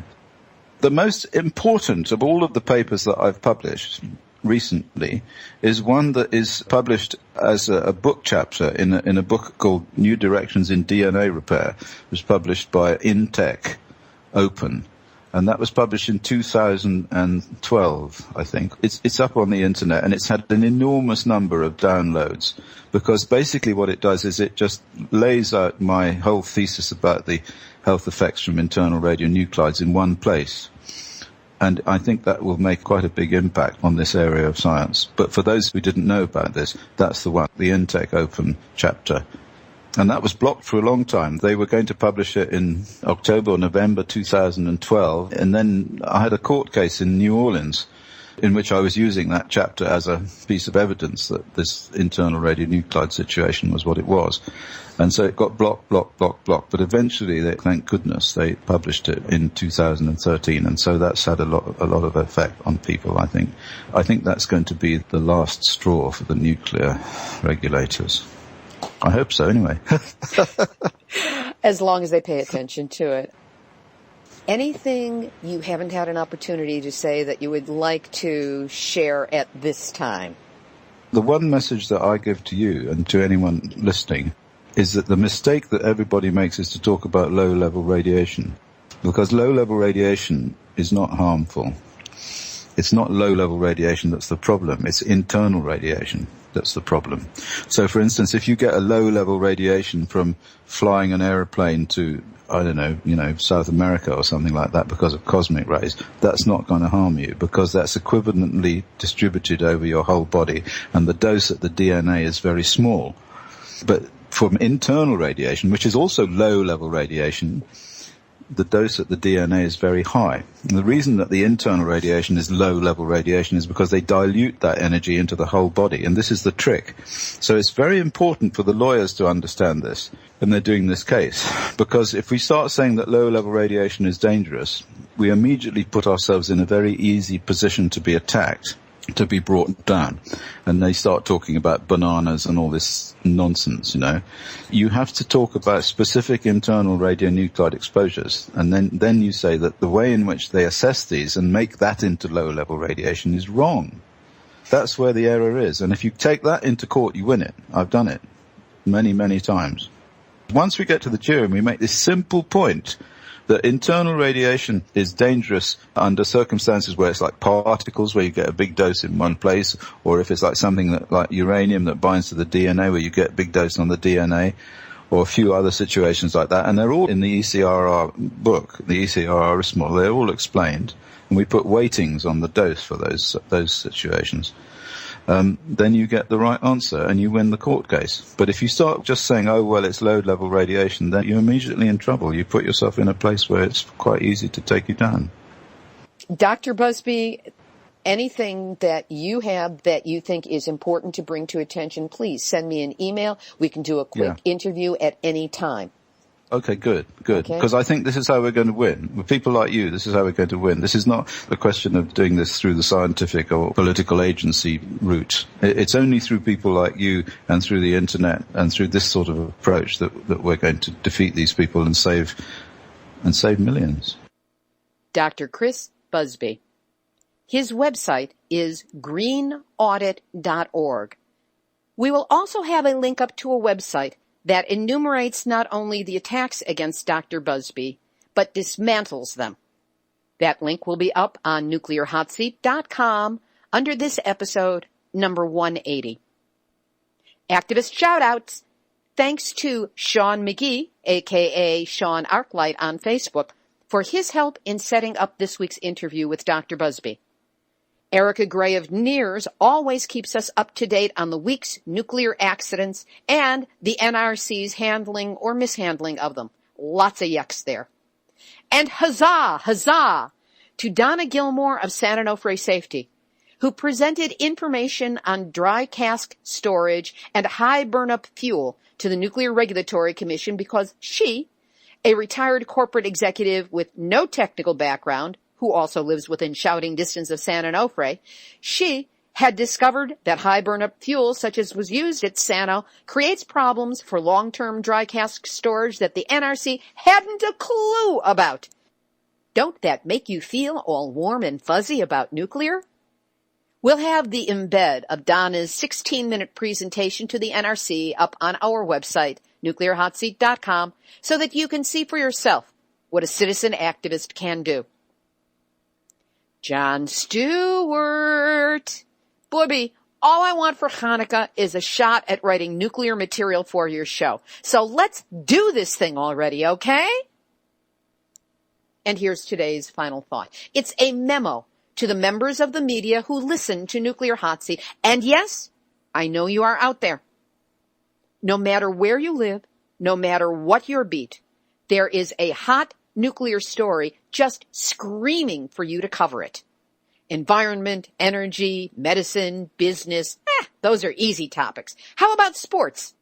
The most important of all of the papers that I've published recently is one that is published as a book chapter in a book called New Directions in DNA Repair. It was published by InTech Open. And that was published in 2012, I think. It's up on the internet, and it's had an enormous number of downloads, because basically what it does is it just lays out my whole thesis about the health effects from internal radionuclides in one place. And I think that will make quite a big impact on this area of science. But for those who didn't know about this, that's the one, the InTech Open chapter. And that was blocked for a long time. They were going to publish it in October or November 2012. And then I had a court case in New Orleans in which I was using that chapter as a piece of evidence that this internal radionuclide situation was what it was. And so it got blocked. But eventually, thank goodness, they published it in 2013. And so that's had a lot of effect on people, I think. I think that's going to be the last straw for the nuclear regulators. I hope so, anyway. As long as they pay attention to it. Anything you haven't had an opportunity to say that you would like to share at this time? The one message that I give to you and to anyone listening is that the mistake that everybody makes is to talk about low-level radiation. Because low-level radiation is not harmful. It's not low-level radiation that's the problem. It's internal radiation that's the problem. So, for instance, if you get a low-level radiation from flying an aeroplane to, I don't know, South America or something like that because of cosmic rays, that's not going to harm you because that's equivalently distributed over your whole body, and the dose at the DNA is very small. But from internal radiation, which is also low-level radiation, the dose at the DNA is very high. And the reason that the internal radiation is low-level radiation is because they dilute that energy into the whole body, and this is the trick. So it's very important for the lawyers to understand this when they're doing this case, because if we start saying that low-level radiation is dangerous, we immediately put ourselves in a very easy position to be attacked, to be brought down. And they start talking about bananas and all this nonsense, You have to talk about specific internal radionuclide exposures. And then you say that the way in which they assess these and make that into low-level radiation is wrong. That's where the error is. And if you take that into court, you win it. I've done it many, many times. Once we get to the jury and we make this simple point that internal radiation is dangerous under circumstances where it's like particles, where you get a big dose in one place, or if it's like something that, like uranium that binds to the DNA, where you get a big dose on the DNA, or a few other situations like that. And they're all in the ECRR book, the ECRR risk model. They're all explained, and we put weightings on the dose for those situations. Then you get the right answer and you win the court case. But if you start just saying, oh, well, it's low-level radiation, then you're immediately in trouble. You put yourself in a place where it's quite easy to take you down. Dr. Busby, anything that you have that you think is important to bring to attention, please send me an email. We can do a quick interview at any time. Okay, good. Okay. Because I think this is how we're going to win. With people like you, this is how we're going to win. This is not a question of doing this through the scientific or political agency route. It's only through people like you and through the internet and through this sort of approach that we're going to defeat these people and save millions. Dr. Chris Busby. His website is greenaudit.org. We will also have a link up to a website that enumerates not only the attacks against Dr. Busby, but dismantles them. That link will be up on nuclearhotseat.com under this episode, number 180. Activist shout-outs. Thanks to Sean McGee, a.k.a. Sean Arclight on Facebook, for his help in setting up this week's interview with Dr. Busby. Erica Gray of NEARS always keeps us up to date on the week's nuclear accidents and the NRC's handling or mishandling of them. Lots of yucks there. And huzzah to Donna Gilmore of San Onofre Safety, who presented information on dry cask storage and high burn-up fuel to the Nuclear Regulatory Commission because she, a retired corporate executive with no technical background, who also lives within shouting distance of San Onofre, she had discovered that high burn-up fuel, such as was used at Sano, creates problems for long-term dry cask storage that the NRC hadn't a clue about. Don't that make you feel all warm and fuzzy about nuclear? We'll have the embed of Donna's 16-minute presentation to the NRC up on our website, nuclearhotseat.com, so that you can see for yourself what a citizen activist can do. John Stewart. Busby, all I want for Hanukkah is a shot at writing nuclear material for your show. So let's do this thing already, okay? And here's today's final thought. It's a memo to the members of the media who listen to Nuclear Hot Seat. And yes, I know you are out there. No matter where you live, no matter what your beat, there is a hot nuclear story just screaming for you to cover it. Environment, energy, medicine, business, those are easy topics. How about sports?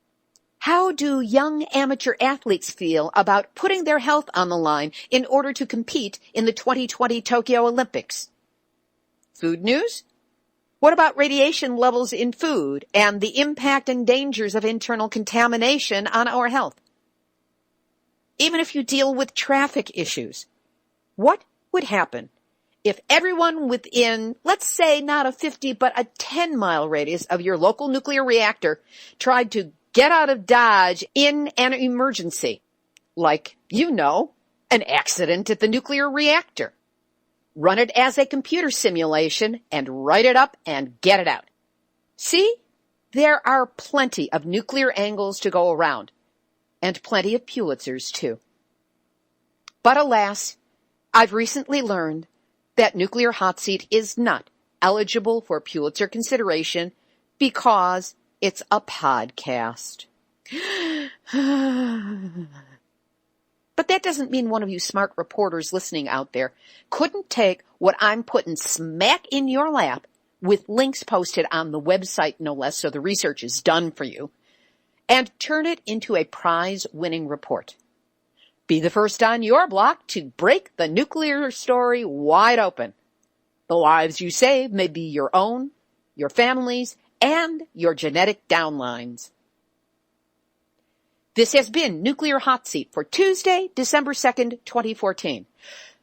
How do young amateur athletes feel about putting their health on the line in order to compete in the 2020 Tokyo Olympics? Food news? What about radiation levels in food and the impact and dangers of internal contamination on our health? Even if you deal with traffic issues, what would happen if everyone within, let's say not a 50 but a 10-mile radius of your local nuclear reactor tried to get out of Dodge in an emergency? Like, an accident at the nuclear reactor. Run it as a computer simulation and write it up and get it out. See, there are plenty of nuclear angles to go around. And plenty of Pulitzers, too. But alas, I've recently learned that Nuclear Hot Seat is not eligible for Pulitzer consideration because it's a podcast. But that doesn't mean one of you smart reporters listening out there couldn't take what I'm putting smack in your lap with links posted on the website, no less, so the research is done for you, and turn it into a prize-winning report. Be the first on your block to break the nuclear story wide open. The lives you save may be your own, your family's, and your genetic downlines. This has been Nuclear Hot Seat for Tuesday, December 2nd, 2014.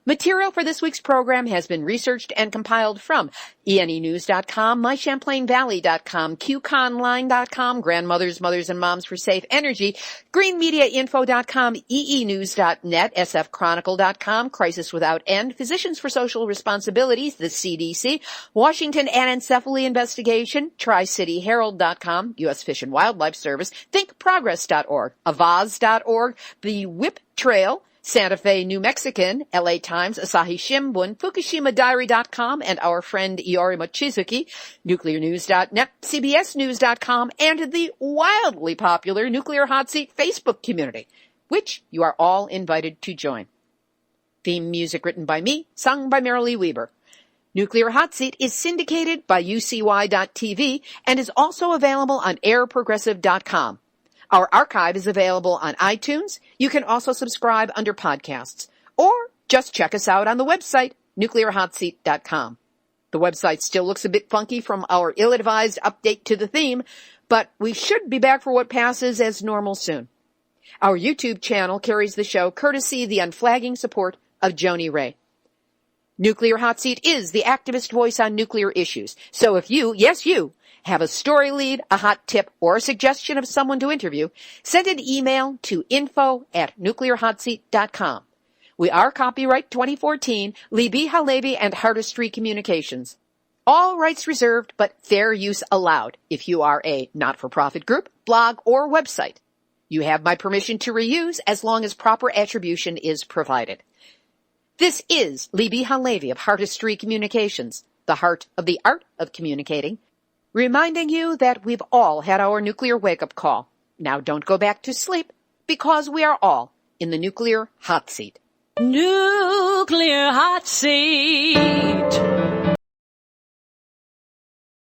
Material for this week's program has been researched and compiled from ENEnews.com, MyChamplainValley.com, QConline.com, Grandmothers, Mothers, and Moms for Safe Energy, GreenMediaInfo.com, EENews.net, SFChronicle.com, Crisis Without End, Physicians for Social Responsibilities, the CDC, Washington Anencephaly Investigation, TriCityHerald.com, U.S. Fish and Wildlife Service, ThinkProgress.org, Avaz.org, The Whip Trail, Santa Fe, New Mexican, LA Times, Asahi Shimbun, FukushimaDiary.com, and our friend Iori Mochizuki, NuclearNews.net, CBSNews.com, and the wildly popular Nuclear Hot Seat Facebook community, which you are all invited to join. Theme music written by me, sung by Marilee Weber. Nuclear Hot Seat is syndicated by UCY.TV and is also available on airprogressive.com. Our archive is available on iTunes. You can also subscribe under podcasts, or just check us out on the website, nuclearhotseat.com. The website still looks a bit funky from our ill-advised update to the theme, but we should be back for what passes as normal soon. Our YouTube channel carries the show courtesy the unflagging support of Joni Ray. Nuclear Hot Seat is the activist voice on nuclear issues. So if you, yes you, have a story lead, a hot tip, or a suggestion of someone to interview, send an email to info@nuclearhotseat.com. We are copyright 2014, Libbe HaLevy and Hardestry Communications. All rights reserved, but fair use allowed if you are a not-for-profit group, blog, or website. You have my permission to reuse as long as proper attribution is provided. This is Libbe HaLevy of Hardestry Communications, the heart of the art of communicating, reminding you that we've all had our nuclear wake-up call. Now don't go back to sleep, because we are all in the nuclear hot seat. Nuclear hot seat.